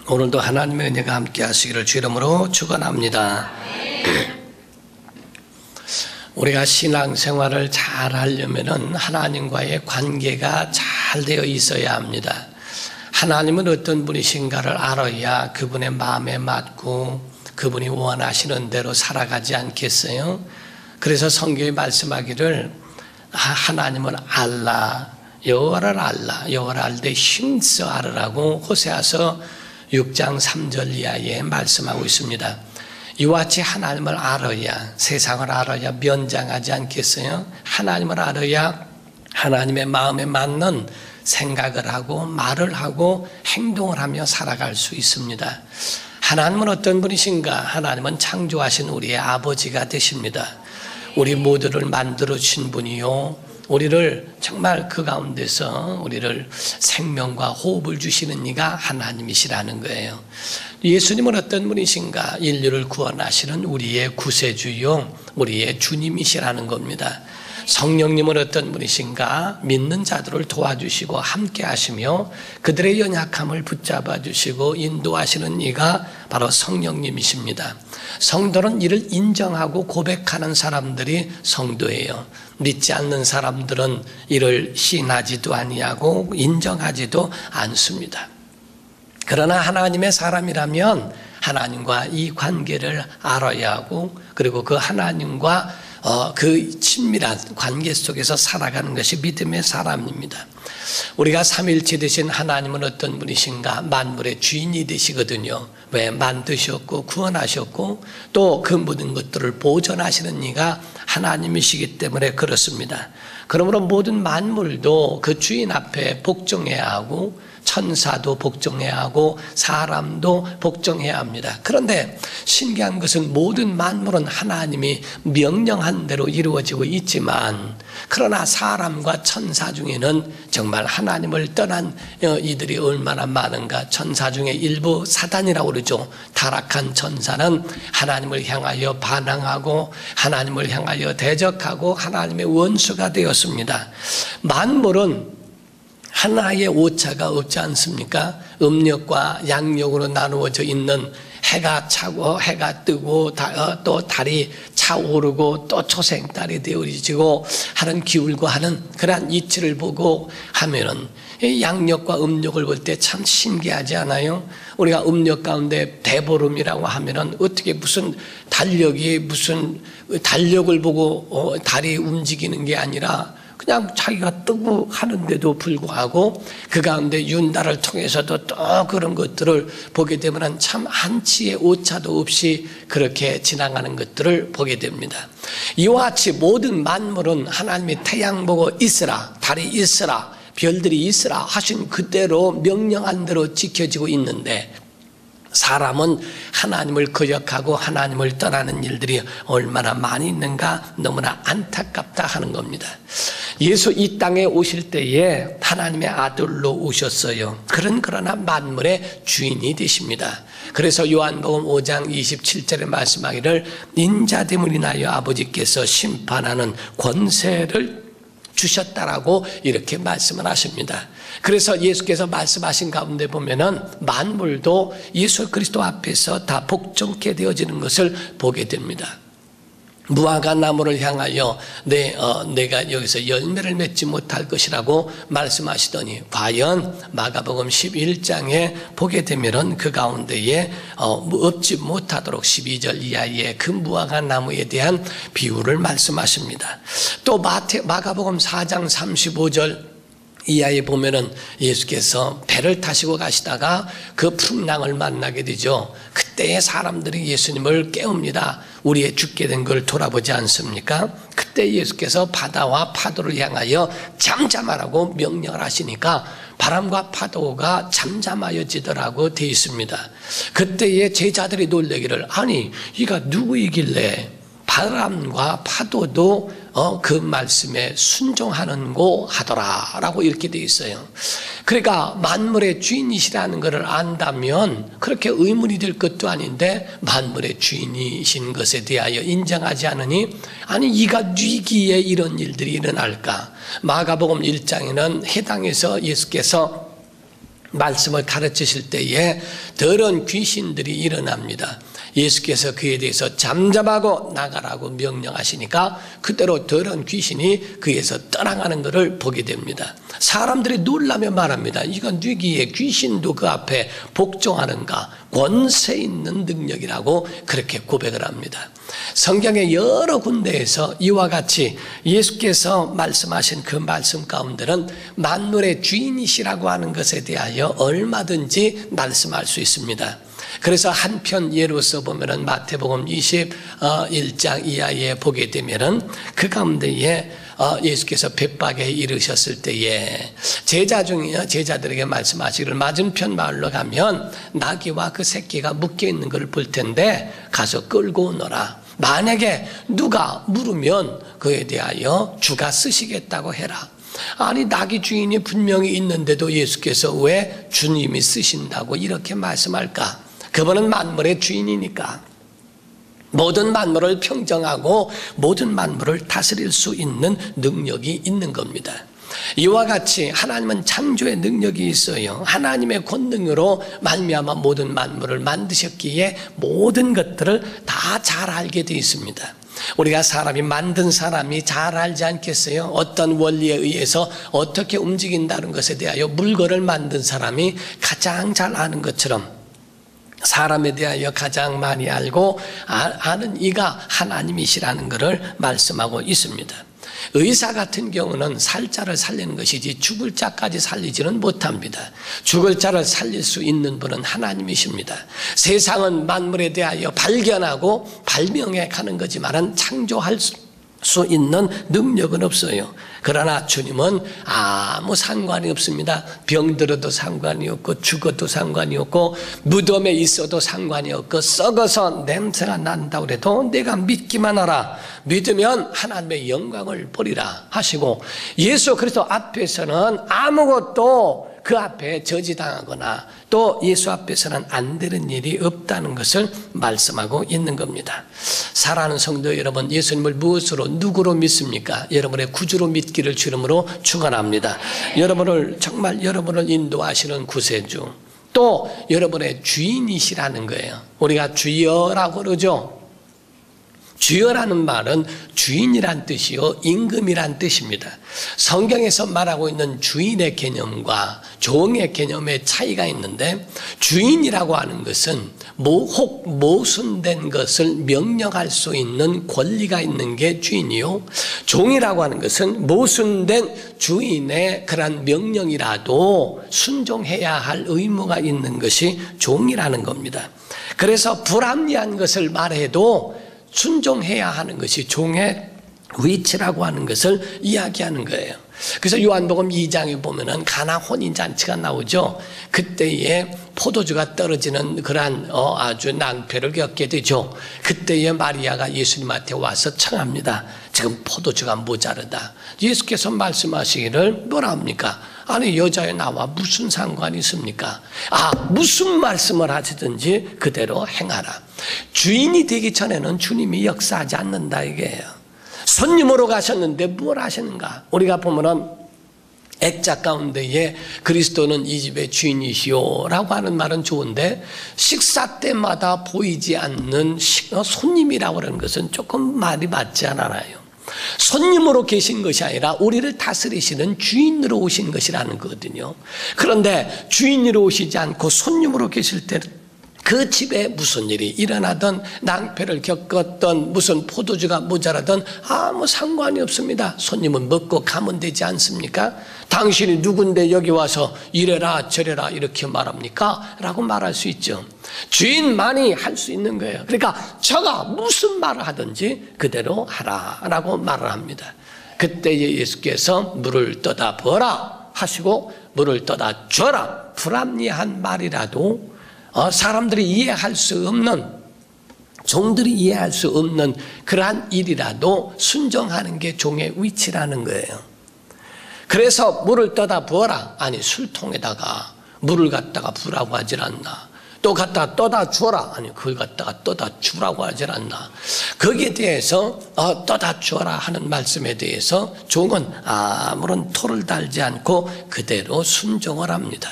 오늘도 하나님의 은혜가 함께 하시기를 주 이름으로 축원합니다. 우리가 신앙생활을 잘 하려면 하나님과의 관계가 잘 되어 있어야 합니다. 하나님은 어떤 분이신가를 알아야 그분의 마음에 맞고 그분이 원하시는 대로 살아가지 않겠어요? 그래서 성경이 말씀하기를 하나님은 알라, 여호와를 알라, 여호와를 알 때 힘써 알으라고 호세아서 6장 3절 이하에 말씀하고 있습니다. 이와 같이 하나님을 알아야, 세상을 알아야 면장하지 않겠어요? 하나님을 알아야 하나님의 마음에 맞는 생각을 하고 말을 하고 행동을 하며 살아갈 수 있습니다. 하나님은 어떤 분이신가? 하나님은 창조하신 우리의 아버지가 되십니다. 우리 모두를 만들어 주신 분이요, 우리를 정말 그 가운데서 우리를 생명과 호흡을 주시는 이가 하나님이시라는 거예요. 예수님은 어떤 분이신가? 인류를 구원하시는 우리의 구세주요, 우리의 주님이시라는 겁니다. 성령님은 어떤 분이신가? 믿는 자들을 도와주시고 함께 하시며 그들의 연약함을 붙잡아 주시고 인도하시는 이가 바로 성령님이십니다. 성도는 이를 인정하고 고백하는 사람들이 성도예요. 믿지 않는 사람들은 이를 시인하지도 아니하고 인정하지도 않습니다. 그러나 하나님의 사람이라면 하나님과 이 관계를 알아야 하고, 그리고 그 하나님과 그 친밀한 관계 속에서 살아가는 것이 믿음의 사람입니다. 우리가 삼일체 되신 하나님은 어떤 분이신가? 만물의 주인이 되시거든요. 왜? 만드셨고 구원하셨고 또 그 모든 것들을 보존하시는 이가 하나님이시기 때문에 그렇습니다. 그러므로 모든 만물도 그 주인 앞에 복종해야 하고 천사도 복종해야 하고 사람도 복종해야 합니다. 그런데 신기한 것은 모든 만물은 하나님이 명령한 대로 이루어지고 있지만, 그러나 사람과 천사 중에는 정말 하나님을 떠난 이들이 얼마나 많은가. 천사 중에 일부 사단이라고 그러죠. 타락한 천사는 하나님을 향하여 반항하고 하나님을 향하여 대적하고 하나님의 원수가 되었습니다. 만물은 하나의 오차가 없지 않습니까? 음력과 양력으로 나누어져 있는, 해가 차고 해가 뜨고 또 달이 차오르고 또 초생달이 되어지고 하는 기울고 하는 그러한 이치를 보고 하면은 양력과 음력을 볼 때 참 신기하지 않아요? 우리가 음력 가운데 대보름이라고 하면은 어떻게 무슨 달력을 보고 달이 움직이는 게 아니라 그냥 자기가 뜨고 하는데도 불구하고 그 가운데 윤달을 통해서도 또 그런 것들을 보게 되면 참 한치의 오차도 없이 그렇게 지나가는 것들을 보게 됩니다. 이와 같이 모든 만물은 하나님이 태양 보고 있으라, 달이 있으라, 별들이 있으라 하신 그대로 명령한 대로 지켜지고 있는데, 사람은 하나님을 거역하고 하나님을 떠나는 일들이 얼마나 많이 있는가 너무나 안타깝다 하는 겁니다. 예수 이 땅에 오실 때에 하나님의 아들로 오셨어요. 그러나 만물의 주인이 되십니다. 그래서 요한복음 5장 27절에 말씀하기를 인자됨을 인하여 아버지께서 심판하는 권세를 주셨다라고 이렇게 말씀을 하십니다. 그래서 예수께서 말씀하신 가운데 보면은 만물도 예수 그리스도 앞에서 다 복종케 되어지는 것을 보게 됩니다. 무화과 나무를 향하여 내가 여기서 열매를 맺지 못할 것이라고 말씀하시더니, 과연 마가복음 11장에 보게 되면은 그 가운데에 얻지 못하도록 12절 이하의 그 무화과 나무에 대한 비유를 말씀하십니다. 또 마가복음 4장 35절 이하에 보면은 예수께서 배를 타시고 가시다가 그 풍랑을 만나게 되죠. 그때의 사람들이 예수님을 깨웁니다. 우리의 죽게 된 걸 돌아보지 않습니까? 그때 예수께서 바다와 파도를 향하여 잠잠하라고 명령을 하시니까 바람과 파도가 잠잠하여지더라고 되어 있습니다. 그때에 제자들이 놀라기를, 아니 이가 누구이길래 바람과 파도도 그 말씀에 순종하는고 하더라 라고 이렇게 되어 있어요. 그러니까 만물의 주인이시라는 것을 안다면 그렇게 의문이 될 것도 아닌데, 만물의 주인이신 것에 대하여 인정하지 않으니, 아니 이가 뉘기에 이런 일들이 일어날까. 마가복음 1장에는 해당에서 예수께서 말씀을 가르치실 때에 더러운 귀신들이 일어납니다. 예수께서 그에 대해서 잠잠하고 나가라고 명령하시니까 그대로 더러운 귀신이 그에서 떠나가는 것을 보게 됩니다. 사람들이 놀라며 말합니다. 이건 뉘기에 귀신도 그 앞에 복종하는가, 권세 있는 능력이라고 그렇게 고백을 합니다. 성경의 여러 군데에서 이와 같이 예수께서 말씀하신 그 말씀 가운데는 만물의 주인이시라고 하는 것에 대하여 얼마든지 말씀할 수 있습니다. 그래서 한편 예로서 보면은 마태복음 21장 이하에 보게 되면은 그 가운데에 예수께서 벳박에 이르셨을 때에 제자들에게 말씀하시기를, 맞은편 마을로 가면 나귀와 그 새끼가 묶여 있는 것을 볼 텐데 가서 끌고 오너라. 만약에 누가 물으면 그에 대하여 주가 쓰시겠다고 해라. 아니 나귀 주인이 분명히 있는데도 예수께서 왜 주님이 쓰신다고 이렇게 말씀할까? 그분은 만물의 주인이니까 모든 만물을 평정하고 모든 만물을 다스릴 수 있는 능력이 있는 겁니다. 이와 같이 하나님은 창조의 능력이 있어요. 하나님의 권능으로 말미암아 모든 만물을 만드셨기에 모든 것들을 다 잘 알게 되어 있습니다. 우리가 사람이 만든 사람이 잘 알지 않겠어요? 어떤 원리에 의해서 어떻게 움직인다는 것에 대하여 물건을 만든 사람이 가장 잘 아는 것처럼 사람에 대하여 가장 많이 알고 아는 이가 하나님이시라는 것을 말씀하고 있습니다. 의사 같은 경우는 살 자를 살리는 것이지 죽을 자까지 살리지는 못합니다. 죽을 자를 살릴 수 있는 분은 하나님이십니다. 세상은 만물에 대하여 발견하고 발명해 가는 거지만은 창조할 수 있는 능력은 없어요. 그러나 주님은 아무 상관이 없습니다. 병들어도 상관이 없고 죽어도 상관이 없고 무덤에 있어도 상관이 없고 썩어서 냄새가 난다고 해도 내가 믿기만 하라. 믿으면 하나님의 영광을 보리라 하시고, 예수 그리스도 앞에서는 아무것도 그 앞에 저지당하거나 또 예수 앞에서는 안 되는 일이 없다는 것을 말씀하고 있는 겁니다. 사랑하는 성도 여러분, 예수님을 무엇으로 누구로 믿습니까? 여러분의 구주로 믿기를 주름으로 축원합니다. 정말 여러분을 인도하시는 구세주, 또 여러분의 주인이시라는 거예요. 우리가 주여라고 그러죠. 주여라는 말은 주인이란 뜻이요 임금이란 뜻입니다. 성경에서 말하고 있는 주인의 개념과 종의 개념의 차이가 있는데, 주인이라고 하는 것은 혹 모순된 것을 명령할 수 있는 권리가 있는 게 주인이요, 종이라고 하는 것은 모순된 주인의 그런 명령이라도 순종해야 할 의무가 있는 것이 종이라는 겁니다. 그래서 불합리한 것을 말해도 순종해야 하는 것이 종의 위치라고 하는 것을 이야기하는 거예요. 그래서 요한복음 2장에 보면은 가나 혼인잔치가 나오죠. 그때에 포도주가 떨어지는 그러한 아주 낭패를 겪게 되죠. 그때에 마리아가 예수님한테 와서 청합니다. 지금 포도주가 모자르다. 예수께서 말씀하시기를 뭐라 합니까? 아니 여자의 나와 무슨 상관이 있습니까? 무슨 말씀을 하시든지 그대로 행하라. 주인이 되기 전에는 주님이 역사하지 않는다 이게요. 손님으로 가셨는데 뭘 하시는가? 우리가 보면은 액자 가운데에 그리스도는 이 집의 주인이시오 라고 하는 말은 좋은데, 식사 때마다 보이지 않는 손님이라고 하는 것은 조금 말이 맞지 않아요. 손님으로 계신 것이 아니라 우리를 다스리시는 주인으로 오신 것이라는 거거든요. 그런데 주인으로 오시지 않고 손님으로 계실 때는 그 집에 무슨 일이 일어나든 낭패를 겪었던 무슨 포도주가 모자라든 아무 상관이 없습니다. 손님은 먹고 가면 되지 않습니까? 당신이 누군데 여기 와서 이래라 저래라 이렇게 말합니까? 라고 말할 수 있죠. 주인만이 할 수 있는 거예요. 그러니까 저가 무슨 말을 하든지 그대로 하라 라고 말을 합니다. 그때 예수께서 물을 떠다 부어라 하시고 물을 떠다 줘라. 불합리한 말이라도 사람들이 이해할 수 없는, 종들이 이해할 수 없는 그러한 일이라도 순종하는 게 종의 위치라는 거예요. 그래서 물을 떠다 부어라. 아니, 술통에다가 물을 갖다가 부라고 하질 않나. 또 갖다가 떠다 주어라. 아니, 그걸 갖다가 떠다 주라고 하질 않나. 거기에 대해서 떠다 주어라 하는 말씀에 대해서 종은 아무런 토를 달지 않고 그대로 순종을 합니다.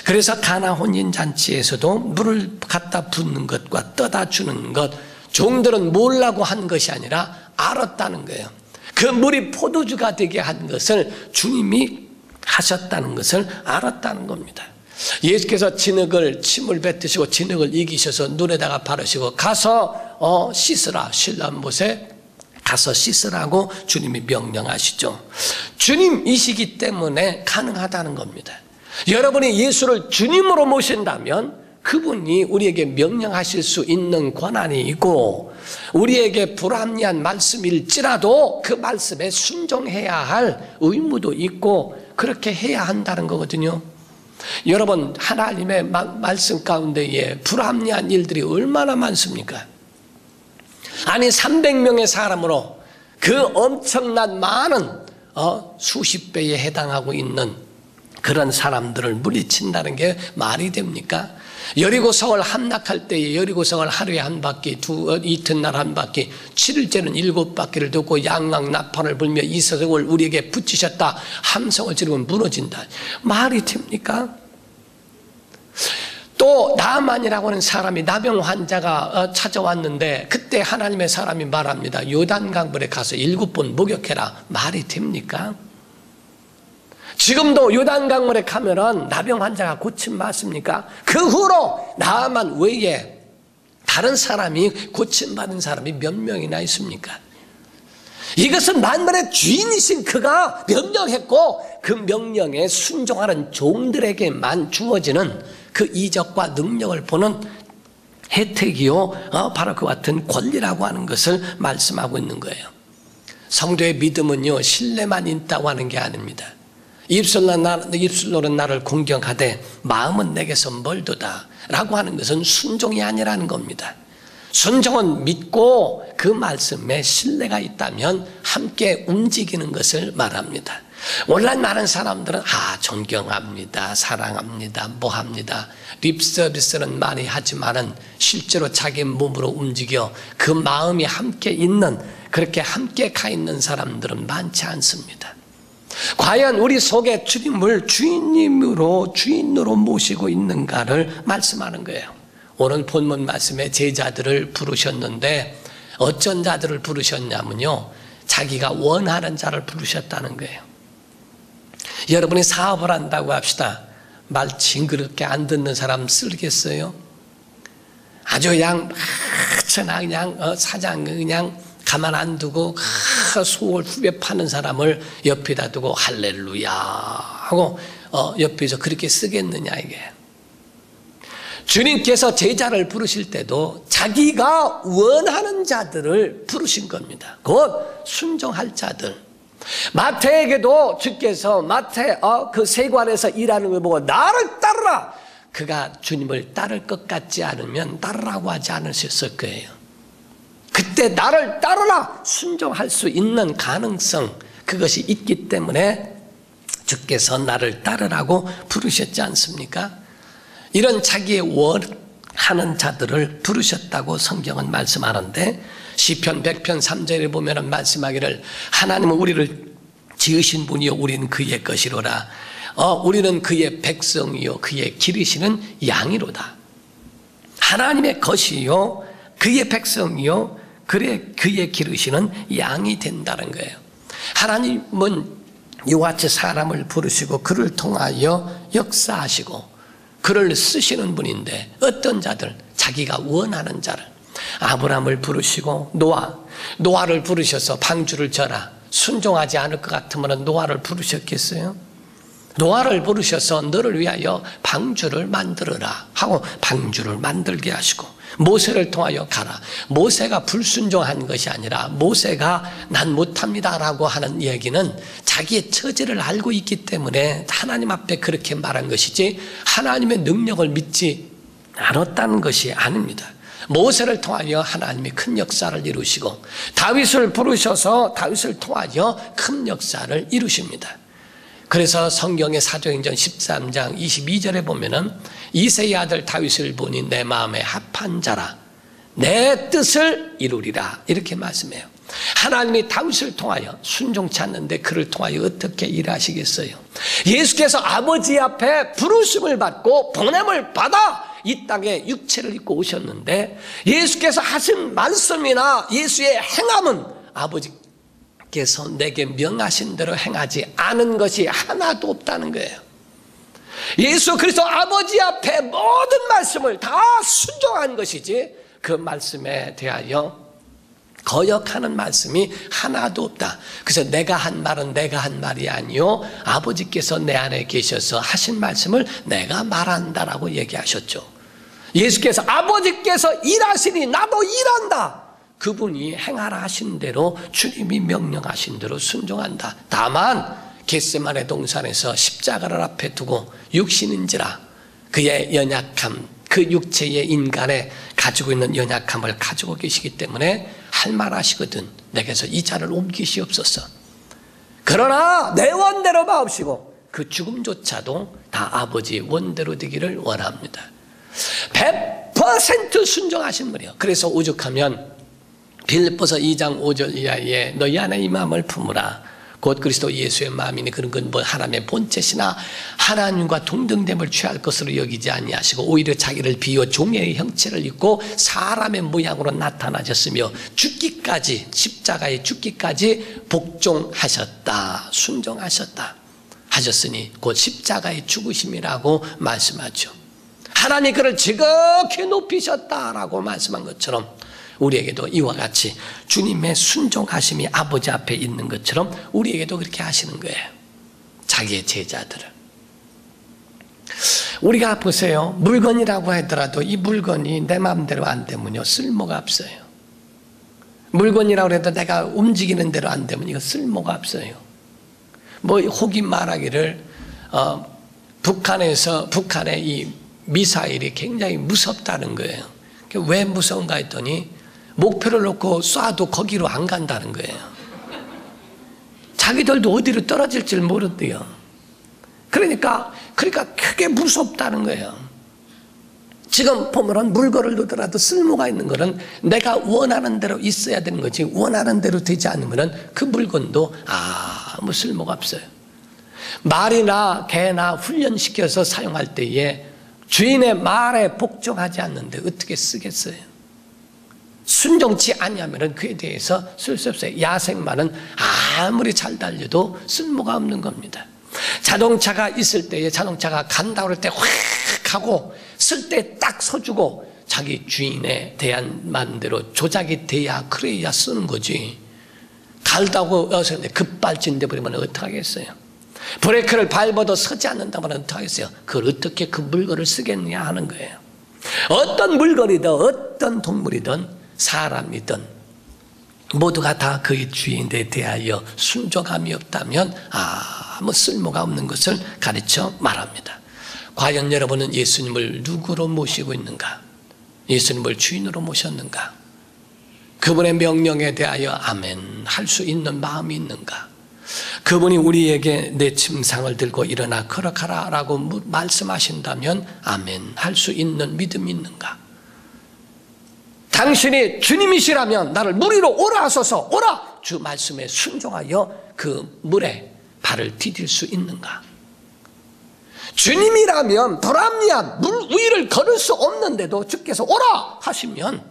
그래서 가나 혼인잔치에서도 물을 갖다 붓는 것과 떠다 주는 것, 종들은 몰라고 한 것이 아니라 알았다는 거예요. 그 물이 포도주가 되게 한 것을 주님이 하셨다는 것을 알았다는 겁니다. 예수께서 침을 뱉으시고 진흙을 이기셔서 눈에다가 바르시고 가서 씻으라. 신람못에 가서 씻으라고 주님이 명령하시죠. 주님이시기 때문에 가능하다는 겁니다. 여러분이 예수를 주님으로 모신다면 그분이 우리에게 명령하실 수 있는 권한이 있고, 우리에게 불합리한 말씀일지라도 그 말씀에 순종해야 할 의무도 있고, 그렇게 해야 한다는 거거든요. 여러분, 하나님의 말씀 가운데에 불합리한 일들이 얼마나 많습니까? 아니, 300명의 사람으로 그 엄청난 많은 수십 배에 해당하고 있는 그런 사람들을 물리친다는 게 말이 됩니까? 여리고성을 함락할 때에 여리고성을 하루에 한 바퀴, 이튿날 한 바퀴, 7일째는 7바퀴를 돕고 양락 나팔을 불며 이석을 우리에게 붙이셨다. 함성을 지르면 무너진다. 말이 됩니까? 또 나아만이라고 하는 사람이 나병 환자가 찾아왔는데 그때 하나님의 사람이 말합니다. 요단강물에 가서 7번 목욕해라. 말이 됩니까? 지금도 요단강물에 가면은 나병 환자가 고침 받습니까? 그 후로 나아만 외에 다른 사람이 고침받은 사람이 몇 명이나 있습니까? 이것은 만물의 주인이신 그가 명령했고 그 명령에 순종하는 종들에게만 주어지는 그 이적과 능력을 보는 혜택이요, 바로 그 같은 권리라고 하는 것을 말씀하고 있는 거예요. 성도의 믿음은요, 신뢰만 있다고 하는 게 아닙니다. 입술로는 나를 공경하되 마음은 내게서 멀도다 라고 하는 것은 순종이 아니라는 겁니다. 순종은 믿고 그 말씀에 신뢰가 있다면 함께 움직이는 것을 말합니다. 오늘날 많은 사람들은 존경합니다, 사랑합니다, 뭐합니다, 립서비스는 많이 하지만은 실제로 자기 몸으로 움직여 그 마음이 함께 있는, 그렇게 함께 가 있는 사람들은 많지 않습니다. 과연 우리 속에 주님을 주인으로 모시고 있는가를 말씀하는 거예요. 오늘 본문 말씀에 제자들을 부르셨는데 어쩐 자들을 부르셨냐면요, 자기가 원하는 자를 부르셨다는 거예요. 여러분이 사업을 한다고 합시다. 말 징그럽게 안 듣는 사람 쓰겠어요? 아주 그냥 사장 그냥 가만 안 두고 소월 후배 파는 사람을 옆에다 두고 할렐루야 하고 옆에서 그렇게 쓰겠느냐 이게. 주님께서 제자를 부르실 때도 자기가 원하는 자들을 부르신 겁니다. 곧 순종할 자들. 마태에게도 주께서 마태 그 세관에서 일하는 걸 보고 나를 따르라. 그가 주님을 따를 것 같지 않으면 따르라고 하지 않으셨을 거예요. 그때 나를 따르라 순종할 수 있는 가능성, 그것이 있기 때문에 주께서 나를 따르라고 부르셨지 않습니까? 이런 자기의 원하는 자들을 부르셨다고 성경은 말씀하는데, 시편 100편 3절에 보면 말씀하기를 하나님은 우리를 지으신 분이요 우리는 그의 것이로라. 우리는 그의 백성이요 그의 기르시는 양이로다. 하나님의 것이요 그의 백성이요 그의 기르시는 양이 된다는 거예요. 하나님은 이와 같이 사람을 부르시고 그를 통하여 역사하시고 그를 쓰시는 분인데, 어떤 자들, 자기가 원하는 자를, 아브라함을 부르시고 노아를 부르셔서 방주를 져라. 순종하지 않을 것 같으면 노아를 부르셨겠어요? 노아를 부르셔서 너를 위하여 방주를 만들어라 하고 방주를 만들게 하시고, 모세를 통하여 가라. 모세가 불순종한 것이 아니라 모세가 난 못합니다라고 하는 얘기는 자기의 처지를 알고 있기 때문에 하나님 앞에 그렇게 말한 것이지 하나님의 능력을 믿지 않았다는 것이 아닙니다. 모세를 통하여 하나님이 큰 역사를 이루시고 다윗을 부르셔서 다윗을 통하여 큰 역사를 이루십니다. 그래서 성경의 사도행전 13장 22절에 보면은 이새의 아들 다윗을 보니 내 마음에 합한 자라 내 뜻을 이루리라 이렇게 말씀해요. 하나님이 다윗을 통하여 순종치 않는데 그를 통하여 어떻게 일하시겠어요? 예수께서 아버지 앞에 부르심을 받고 보냄을 받아 이 땅에 육체를 입고 오셨는데 예수께서 하신 말씀이나 예수의 행함은 아버지께서 내게 명하신 대로 행하지 않은 것이 하나도 없다는 거예요. 예수 그리스도 아버지 앞에 모든 말씀을 다 순종한 것이지 그 말씀에 대하여 거역하는 말씀이 하나도 없다. 그래서 내가 한 말은 내가 한 말이 아니요 아버지께서 내 안에 계셔서 하신 말씀을 내가 말한다라고 얘기하셨죠. 예수께서 아버지께서 일하시니 나도 일한다. 그분이 행하라 하신 대로 주님이 명령하신 대로 순종한다. 다만 겟세마네 동산에서 십자가를 앞에 두고 육신인지라 그의 연약함, 그 육체의 인간에 가지고 있는 연약함을 가지고 계시기 때문에 할 말 하시거든. 내게서 이 자를 옮기시옵소서. 그러나 내 원대로 마옵시고 그 죽음조차도 다 아버지 원대로 되기를 원합니다. 100% 순종하신 분이요. 그래서 오죽하면 빌립보서 2장 5절 이하에 너희 안에 이 마음을 품으라. 곧 그리스도 예수의 마음이니 그런 건 뭐 하나님의 본체시나 하나님과 동등됨을 취할 것으로 여기지 아니하시고 오히려 자기를 비워 종의 형체를 입고 사람의 모양으로 나타나셨으며 죽기까지 십자가에 죽기까지 복종하셨다. 순종하셨다 하셨으니 곧 십자가의 죽으심이라고 말씀하죠. 하나님이 그를 지극히 높이셨다라고 말씀한 것처럼 우리에게도 이와 같이 주님의 순종하심이 아버지 앞에 있는 것처럼 우리에게도 그렇게 하시는 거예요. 자기의 제자들을. 우리가 보세요. 물건이라고 하더라도 이 물건이 내 마음대로 안 되면요 쓸모가 없어요. 물건이라고 해도 내가 움직이는 대로 안 되면 이거 쓸모가 없어요. 뭐 혹이 말하기를 북한의 이 미사일이 굉장히 무섭다는 거예요. 왜 무서운가 했더니 목표를 놓고 쏴도 거기로 안 간다는 거예요. 자기들도 어디로 떨어질 줄 모른대요. 그러니까 크게 무섭다는 거예요. 지금 보면은 물건을 놓더라도 쓸모가 있는 거는 내가 원하는 대로 있어야 되는 거지 원하는 대로 되지 않으면은 그 물건도 아무 쓸모가 없어요. 말이나 개나 훈련시켜서 사용할 때에 주인의 말에 복종하지 않는데 어떻게 쓰겠어요? 순종치 아니하면 그에 대해서 쓸 수 없어요. 야생마는 아무리 잘 달려도 쓸모가 없는 겁니다. 자동차가 있을 때에 자동차가 간다 그럴 때 확 하고 쓸 때 딱 서주고 자기 주인에 대한 만대로 조작이 돼야 그래야 쓰는 거지. 갈다고 어서 급발진돼 버리면 어떡하겠어요? 브레이크를 밟아도 서지 않는다면 어떡하겠어요? 그걸 어떻게 그 물건을 쓰겠느냐 하는 거예요. 어떤 물건이든 어떤 동물이든 사람이든 모두가 다 그의 주인에 대하여 순종함이 없다면 아무 쓸모가 없는 것을 가르쳐 말합니다. 과연 여러분은 예수님을 누구로 모시고 있는가? 예수님을 주인으로 모셨는가? 그분의 명령에 대하여 아멘 할 수 있는 마음이 있는가? 그분이 우리에게 내 침상을 들고 일어나 걸어가라 라고 말씀하신다면 아멘 할 수 있는 믿음이 있는가? 당신이 주님이시라면 나를 물위로 오라 하소서 오라 주 말씀에 순종하여 그 물에 발을 디딜 수 있는가? 주님이라면 불합리한 물 위를 걸을 수 없는데도 주께서 오라 하시면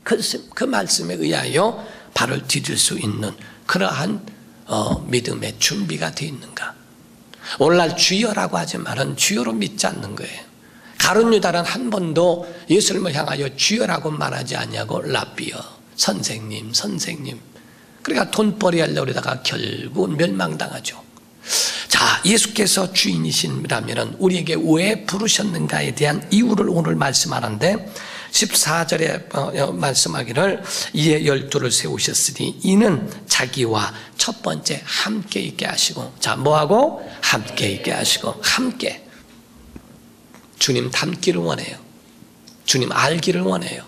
그 말씀에 의하여 발을 디딜 수 있는 그러한 믿음의 준비가 되어 있는가? 오늘날 주여라고 하지만은 주여로 믿지 않는 거예요. 가룟 유다는 한 번도 예수님을 향하여 주여라고 말하지 않냐고 라비어 선생님 그러니까 돈벌이 하려고 그러다가 결국은 멸망당하죠. 자, 예수께서 주인이시라면 우리에게 왜 부르셨는가에 대한 이유를 오늘 말씀하는데 14절에 말씀하기를 이에 12를 세우셨으니 이는 자기와 첫 번째 함께 있게 하시고, 자, 뭐하고? 함께 있게 하시고, 함께. 주님 닮기를 원해요. 주님 알기를 원해요.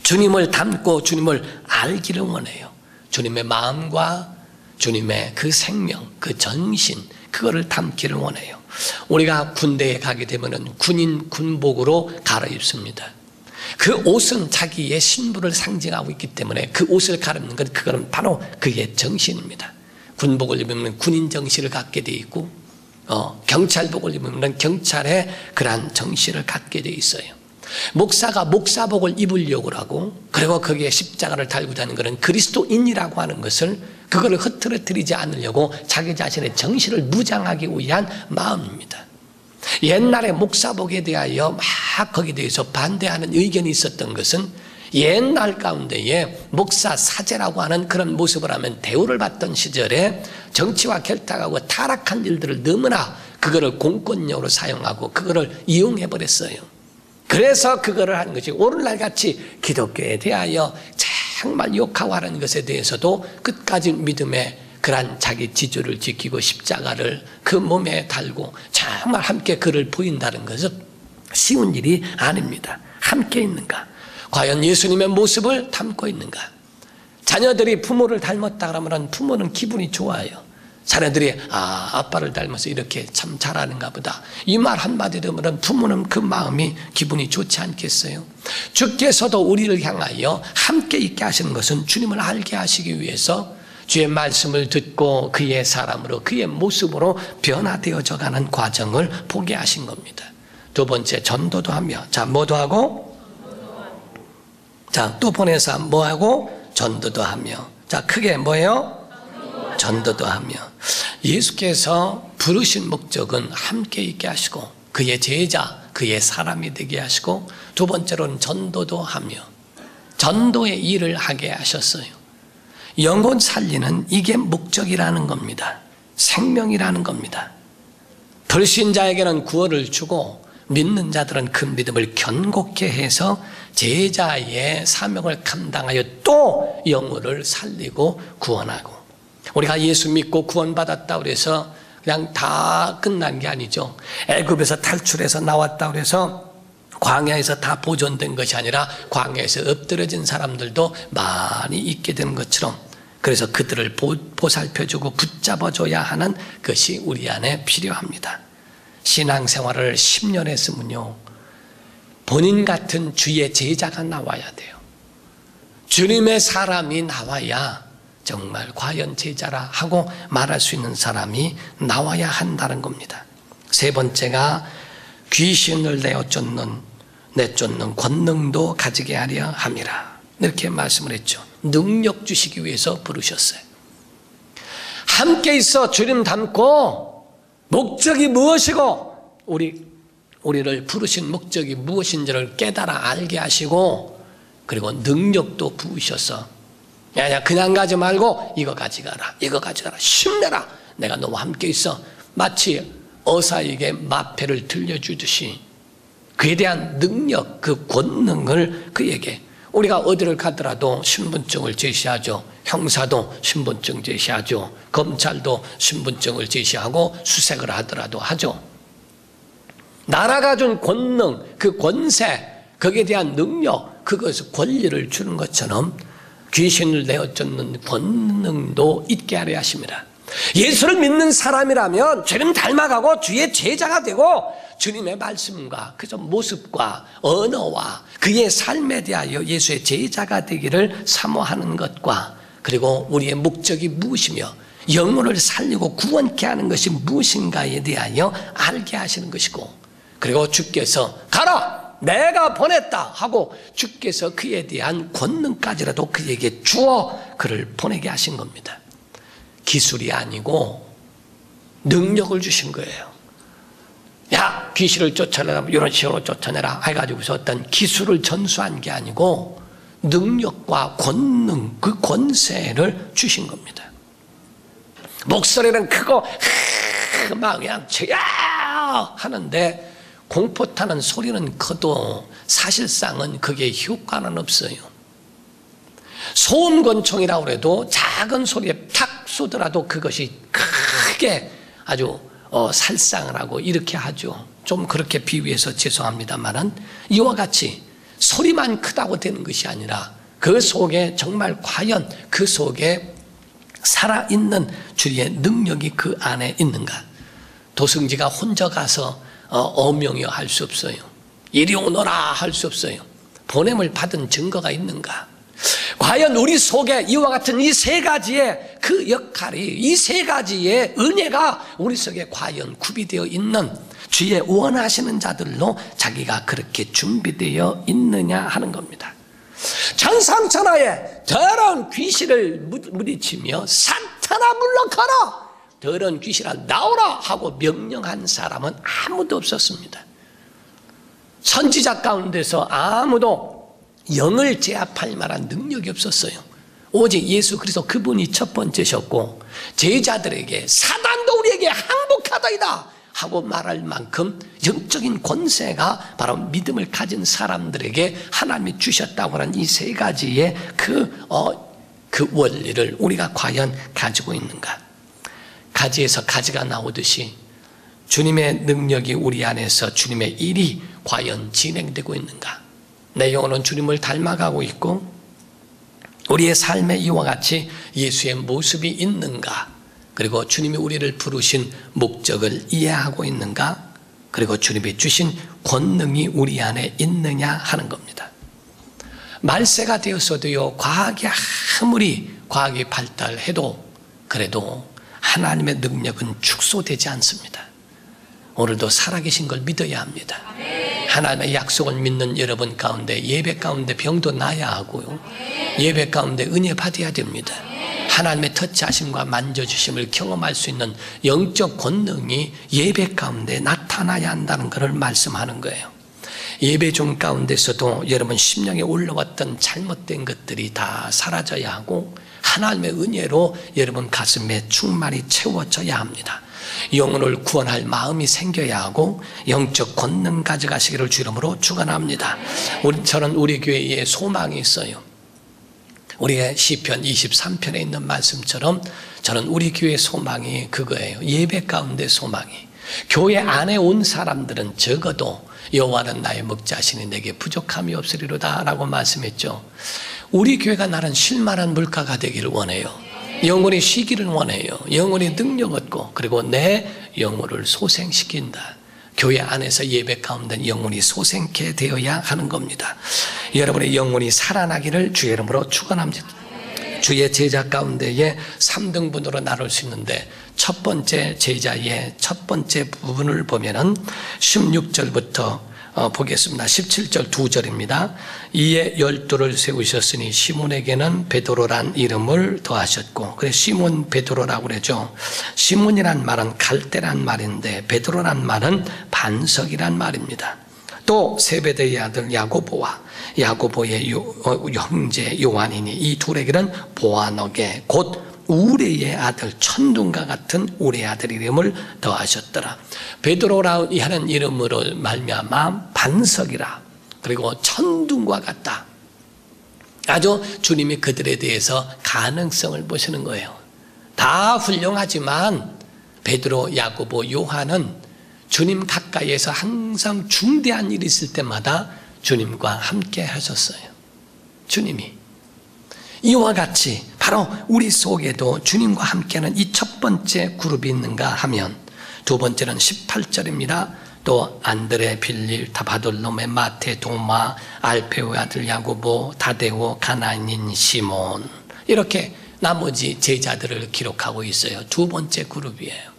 주님을 닮고 주님을 알기를 원해요. 주님의 마음과 주님의 그 생명, 그 전신, 그거를 담기를 원해요. 우리가 군대에 가게 되면 군인 군복으로 갈아입습니다. 그 옷은 자기의 신분을 상징하고 있기 때문에 그 옷을 갈아입는 건 그거는 바로 그의 정신입니다. 군복을 입으면 군인 정신을 갖게 돼 있고, 경찰복을 입으면 경찰의 그러한 정신을 갖게 돼 있어요. 목사가 목사복을 입으려고 하고, 그리고 거기에 십자가를 달고 다니는 것은 그리스도인이라고 하는 것을, 그거를 흐트러뜨리지 않으려고 자기 자신의 정신을 무장하기 위한 마음입니다. 옛날에 목사복에 대하여 막 거기에 대해서 반대하는 의견이 있었던 것은, 옛날 가운데에 목사 사제라고 하는 그런 모습을 하면 대우를 받던 시절에 정치와 결탁하고 타락한 일들을 너무나 그거를 공권력으로 사용하고 그거를 이용해 버렸어요. 그래서 그거를 하는 것이, 오늘날 같이 기독교에 대하여 정말 욕하고 하는 것에 대해서도 끝까지 믿음의 그러한 자기 지조를 지키고 십자가를 그 몸에 달고 정말 함께 그를 보인다는 것은 쉬운 일이 아닙니다. 함께 있는가? 과연 예수님의 모습을 담고 있는가? 자녀들이 부모를 닮았다 그러면 부모는 기분이 좋아요. 자녀들이 아빠를 닮아서 이렇게 참 잘하는가 보다, 이 말 한마디 들으면 부모는 그 마음이 기분이 좋지 않겠어요? 주께서도 우리를 향하여 함께 있게 하시는 것은 주님을 알게 하시기 위해서 주의 말씀을 듣고 그의 사람으로, 그의 모습으로 변화되어져 가는 과정을 보게 하신 겁니다. 두 번째, 전도도 하며. 자, 뭐도 하고? 자, 또 보내서 뭐하고? 전도도 하며. 자, 크게 뭐예요? 전도도 하며. 예수께서 부르신 목적은 함께 있게 하시고, 그의 제자, 그의 사람이 되게 하시고, 두 번째로는 전도도 하며 전도의 일을 하게 하셨어요. 영혼 살리는 이게 목적이라는 겁니다. 생명이라는 겁니다. 불신자에게는 구원을 주고 믿는 자들은 그 믿음을 견고케 해서 제자의 사명을 감당하여 또 영혼을 살리고 구원하고, 우리가 예수 믿고 구원받았다 그래서 그냥 다 끝난 게 아니죠. 애굽에서 탈출해서 나왔다 그래서 광야에서 다 보존된 것이 아니라 광야에서 엎드려진 사람들도 많이 있게 되는 것처럼, 그래서 그들을 보살펴주고 붙잡아줘야 하는 것이 우리 안에 필요합니다. 신앙생활을 10년 했으면요, 본인 같은 주의 제자가 나와야 돼요. 주님의 사람이 나와야 정말 과연 제자라 하고 말할 수 있는 사람이 나와야 한다는 겁니다. 세 번째가 귀신을 내쫓는 권능도 가지게 하려 함이라, 이렇게 말씀을 했죠. 능력 주시기 위해서 부르셨어요. 함께 있어 주님 닮고 목적이 무엇이고 우리를 부르신 목적이 무엇인지를 깨달아 알게 하시고, 그리고 능력도 부으셔서, 야 그냥 가지 말고 이거 가져가라, 이거 가져가라, 힘내라, 내가 너와 함께 있어. 마치 어사에게 마패를 들려주듯이 그에 대한 능력, 그 권능을 그에게, 우리가 어디를 가더라도 신분증을 제시하죠. 형사도 신분증 제시하죠. 검찰도 신분증을 제시하고 수색을 하더라도 하죠. 나라가 준 권능, 그 권세, 거기에 대한 능력, 그것을 권리를 주는 것처럼 귀신을 내어쫓는 권능도 있게 하려 하십니다. 예수를 믿는 사람이라면 주님 닮아가고 주의 제자가 되고 주님의 말씀과 그 모습과 언어와 그의 삶에 대하여 예수의 제자가 되기를 사모하는 것과, 그리고 우리의 목적이 무엇이며 영혼을 살리고 구원케 하는 것이 무엇인가에 대하여 알게 하시는 것이고, 그리고 주께서 가라 내가 보냈다 하고 주께서 그에 대한 권능까지라도 그에게 주어 그를 보내게 하신 겁니다. 기술이 아니고 능력을 주신 거예요. 야 귀신을 쫓아내라, 이런 식으로 쫓아내라 해가지고서 어떤 기술을 전수한 게 아니고 능력과 권능, 그 권세를 주신 겁니다. 목소리는 크고 막 그냥 쳐야 하는데 공포 타는 소리는 커도 사실상은 그게 효과는 없어요. 소음권총이라고 해도 작은 소리에 탁 쏘더라도 그것이 크게 아주 살상을 하고 이렇게 하죠. 좀 그렇게 비유해서 죄송합니다만은 이와 같이 소리만 크다고 되는 것이 아니라 그 속에 정말 과연 그 속에 살아있는 주의 능력이 그 안에 있는가. 도승지가 혼자 가서 어명이여 할 수 없어요. 이리 오너라 할 수 없어요. 보냄을 받은 증거가 있는가. 과연 우리 속에 이와 같은 이 세 가지의 그 역할이, 이 세 가지의 은혜가 우리 속에 과연 구비되어 있는 주의 원하시는 자들로 자기가 그렇게 준비되어 있느냐 하는 겁니다. 천상천하에 더러운 귀신을 물리치며 사탄아 물러가라, 더러운 귀신아 나오라 하고 명령한 사람은 아무도 없었습니다. 선지자 가운데서 아무도 영을 제압할 만한 능력이 없었어요. 오직 예수 그리스도 그분이 첫 번째셨고, 제자들에게 사단도 우리에게 항복하다이다 하고 말할 만큼 영적인 권세가 바로 믿음을 가진 사람들에게 하나님이 주셨다고 하는 이 세 가지의 그 원리를 우리가 과연 가지고 있는가. 가지에서 가지가 나오듯이 주님의 능력이 우리 안에서, 주님의 일이 과연 진행되고 있는가. 내 영혼은 주님을 닮아가고 있고 우리의 삶에 이와 같이 예수의 모습이 있는가, 그리고 주님이 우리를 부르신 목적을 이해하고 있는가, 그리고 주님이 주신 권능이 우리 안에 있느냐 하는 겁니다. 말세가 되었어도요, 아무리 과학이 발달해도 그래도 하나님의 능력은 축소되지 않습니다. 오늘도 살아계신 걸 믿어야 합니다. 하나님의 약속을 믿는 여러분 가운데 예배 가운데 병도 나야 하고요, 예배 가운데 은혜 받아야 됩니다. 하나님의 터치하심과 만져주심을 경험할 수 있는 영적 권능이 예배 가운데 나타나야 한다는 것을 말씀하는 거예요. 예배 중 가운데서도 여러분 심령에 올라왔던 잘못된 것들이 다 사라져야 하고 하나님의 은혜로 여러분 가슴에 충만히 채워져야 합니다. 영혼을 구원할 마음이 생겨야 하고 영적 권능 가져가시기를 주 이름으로 축원합니다. 저는 우리 교회에 소망이 있어요. 우리의 시편 23편에 있는 말씀처럼 저는 우리 교회의 소망이 그거예요. 예배 가운데 소망이. 교회 안에 온 사람들은 적어도 여호와는 나의 목자시니 내게 부족함이 없으리로다 라고 말씀했죠. 우리 교회가 나는 쉴만한 물가가 되기를 원해요. 영혼이 쉬기를 원해요. 영혼이 능력 얻고, 그리고 내 영혼을 소생시킨다. 교회 안에서 예배 가운데 영혼이 소생케 되어야 하는 겁니다. 여러분의 영혼이 살아나기를 주의 이름으로 축원합니다. 주의 제자 가운데에 3등분으로 나눌 수 있는데, 첫 번째 제자의 첫 번째 부분을 보면은 16절부터 보겠습니다. 17절 2절입니다. 이에 12를 세우셨으니 시몬에게는 베드로란 이름을 더하셨고, 그래서 시몬 베드로라고 그러죠. 시몬이란 말은 갈대란 말인데 베드로란 말은 반석이란 말입니다. 또 세베대의 아들 야고보와 야고보의 형제 요한이니 이 둘에게는 보아너게 곧 우레의 아들, 천둥과 같은 우레의 아들 이름을 더하셨더라. 베드로라 하는 이름으로 말미암아 반석이라, 그리고 천둥과 같다. 아주 주님이 그들에 대해서 가능성을 보시는 거예요. 다 훌륭하지만 베드로, 야고보, 요한은 주님 가까이에서 항상 중대한 일이 있을 때마다 주님과 함께 하셨어요. 주님이. 이와 같이 바로 우리 속에도 주님과 함께하는 이 첫 번째 그룹이 있는가 하면, 두 번째는 18절입니다. 또 안드레, 빌립, 바돌로메, 마테, 도마, 알페오의 아들 야고보, 다데오, 가나인인 시몬, 이렇게 나머지 제자들을 기록하고 있어요. 두 번째 그룹이에요.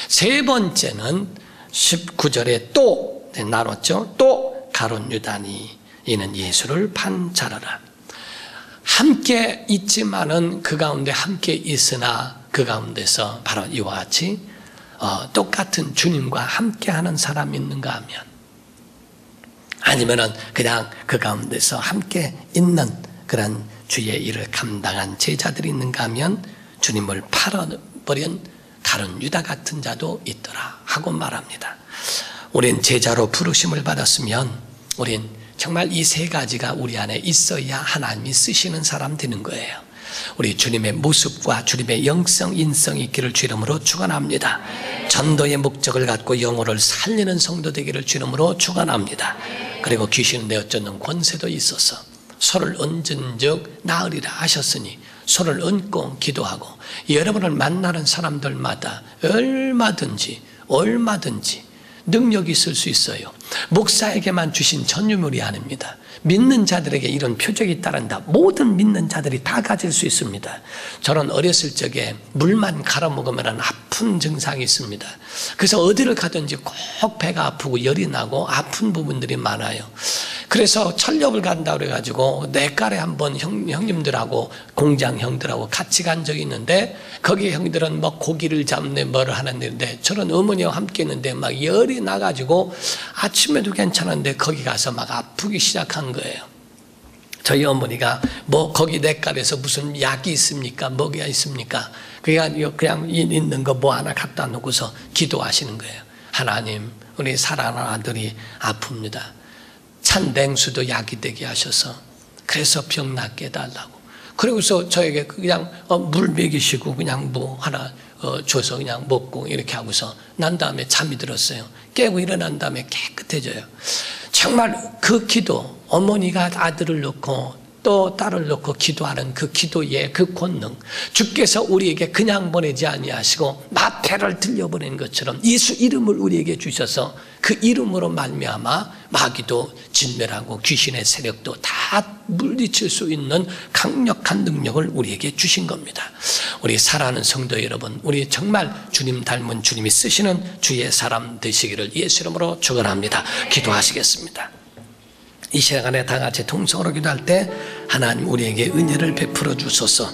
세 번째는 19절에 또 나눴죠. 또 가룟 유다니 이는 예수를 판 자라라. 함께 있지만은 그 가운데 함께 있으나 그 가운데서 바로 이와 같이 똑같은 주님과 함께하는 사람이 있는가 하면, 아니면은 그냥 그 가운데서 함께 있는 그런 주의 일을 감당한 제자들이 있는가 하면 주님을 팔아버린 가룟 유다 같은 자도 있더라 하고 말합니다. 우린 제자로 부르심을 받았으면 우린 정말 이 세 가지가 우리 안에 있어야 하나님이 쓰시는 사람 되는 거예요. 우리 주님의 모습과 주님의 영성, 인성이 있기를 주 이름으로 축원합니다. 전도의 목적을 갖고 영혼을 살리는 성도 되기를 주 이름으로 축원합니다. 그리고 귀신을 내어쫓는 권세도 있어서 소를 얹은 즉 나으리라 하셨으니 소를 얹고 기도하고 여러분을 만나는 사람들마다 얼마든지 능력이 있을 수 있어요. 목사에게만 주신 전유물이 아닙니다. 믿는 자들에게 이런 표적이 따른다. 모든 믿는 자들이 다 가질 수 있습니다. 저는 어렸을 적에 물만 갈아 먹으면 아픈 증상이 있습니다. 그래서 어디를 가든지 꼭 배가 아프고 열이 나고 아픈 부분들이 많아요. 그래서 철렵을 간다 그래가지고 내과에 한번 형님들하고 공장 형들하고 같이 간 적이 있는데 거기 형들은 뭐 고기를 잡네 뭐를 하는데 저는 어머니와 함께 있는데 막 열이 나가지고 아침에도 괜찮은데 거기 가서 막 아프기 시작한 거예요. 저희 어머니가 뭐 거기 내과에서 무슨 약이 있습니까? 뭐가 있습니까? 그냥 있는 거 뭐 하나 갖다 놓고서 기도하시는 거예요. 하나님, 우리 사랑하는 아들이 아픕니다. 찬 냉수도 약이 되게 하셔서 그래서 병 낫게 해달라고. 그리고서 저에게 그냥 물 먹이시고 그냥 뭐 하나 줘서 그냥 먹고 이렇게 하고서 난 다음에 잠이 들었어요. 깨고 일어난 다음에 깨끗해져요. 정말 그 기도, 어머니가 아들을 놓고 또 딸을 놓고 기도하는 그 기도의 그 권능, 주께서 우리에게 그냥 보내지 아니하시고 마패를 들려보낸 것처럼 예수 이름을 우리에게 주셔서 그 이름으로 말미암아 마귀도 진멸하고 귀신의 세력도 다 물리칠 수 있는 강력한 능력을 우리에게 주신 겁니다. 우리 사랑하는 성도 여러분, 우리 정말 주님 닮은 주님이 쓰시는 주의 사람 되시기를 예수 이름으로 축원합니다. 기도하시겠습니다. 이 시간에 다 같이 통성으로 기도할 때 하나님 우리에게 은혜를 베풀어 주소서.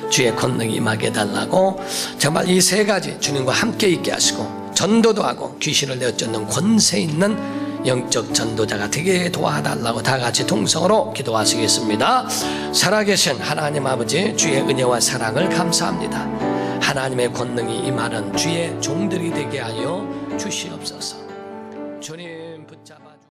주의 권능이 임하게 해달라고 정말 이 세 가지 주님과 함께 있게 하시고 전도도 하고 귀신을 내어쫓는 권세 있는 영적 전도자가 되게 도와달라고 다 같이 통성으로 기도하시겠습니다. 살아계신 하나님 아버지, 주의 은혜와 사랑을 감사합니다. 하나님의 권능이 임하는 주의 종들이 되게 하여 주시옵소서. 주님 붙잡아